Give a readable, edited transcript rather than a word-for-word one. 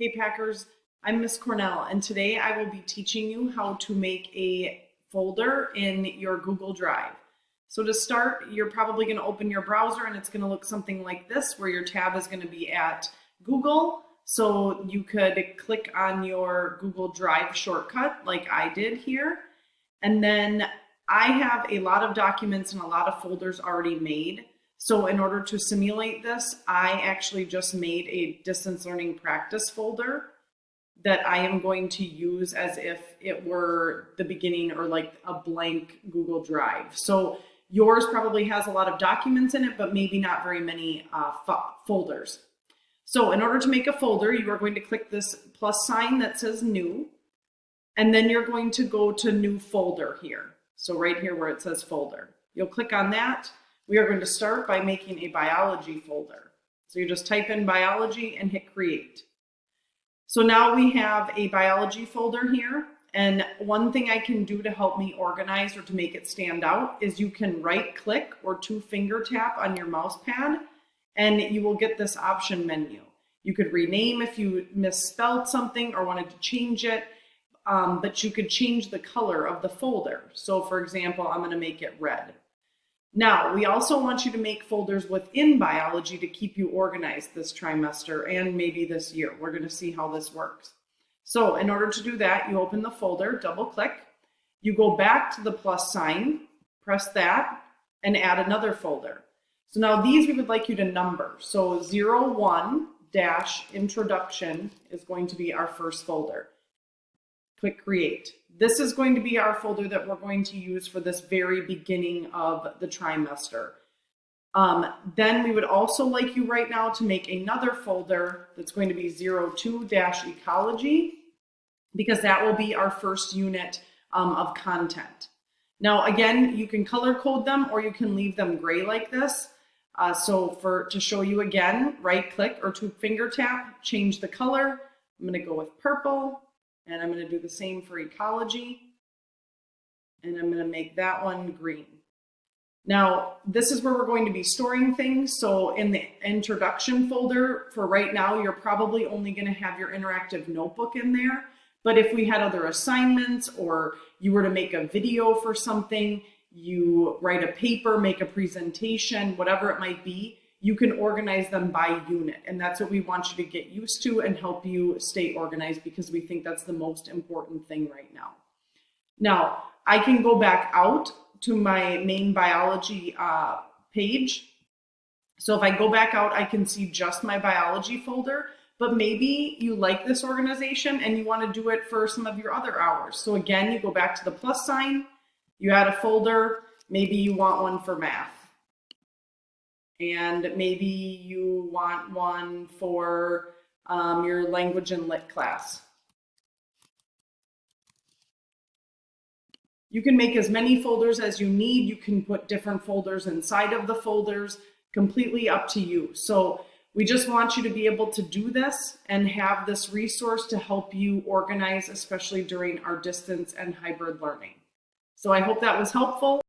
Hey Packers, I'm Miss Cornell, and today I will be teaching you how to make a folder in your Google Drive. So to start, you're probably going to open your browser and it's going to look something like this, where your tab is going to be at Google. So you could click on your Google Drive shortcut like I did here. And then I have a lot of documents and a lot of folders already made. So in order to simulate this, I actually just made a distance learning practice folder that I am going to use as if it were the beginning or like a blank Google Drive. So yours probably has a lot of documents in it, but maybe not very many folders. So in order to make a folder, you are going to click this plus sign that says new, and then you're going to go to new folder here. So right here where it says folder, you'll click on that. We are going to start by making a biology folder. So you just type in biology and hit create. So now we have a biology folder here. And one thing I can do to help me organize or to make it stand out is you can right click or 2-finger tap on your mouse pad and you will get this option menu. You could rename if you misspelled something or wanted to change it, but you could change the color of the folder. So for example, I'm going to make it red. Now, we also want you to make folders within biology to keep you organized this trimester and maybe this year. We're going to see how this works. So in order to do that, you open the folder, double click, you go back to the plus sign, press that, and add another folder. So now these we would like you to number. So 01-introduction is going to be our first folder. Click create. This is going to be our folder that we're going to use for this very beginning of the trimester. Then we would also like you right now to make another folder that's going to be 02-ecology, because that will be our first unit of content. Now again, you can color code them or you can leave them gray like this. To show you again, right click or 2-finger tap, change the color. I'm going to go with purple. And I'm going to do the same for ecology. And I'm going to make that one green. Now, this is where we're going to be storing things. So in the introduction folder, for right now, you're probably only going to have your interactive notebook in there. But if we had other assignments or you were to make a video for something, you write a paper, make a presentation, whatever it might be, you can organize them by unit. And that's what we want you to get used to and help you stay organized, because we think that's the most important thing right now. Now, I can go back out to my main biology page. So if I go back out, I can see just my biology folder, but maybe you like this organization and you want to do it for some of your other hours. So again, you go back to the plus sign, you add a folder, maybe you want one for math. And maybe you want one for your language and lit class. You can make as many folders as you need. You can put different folders inside of the folders, completely up to you. So we just want you to be able to do this and have this resource to help you organize, especially during our distance and hybrid learning. So I hope that was helpful.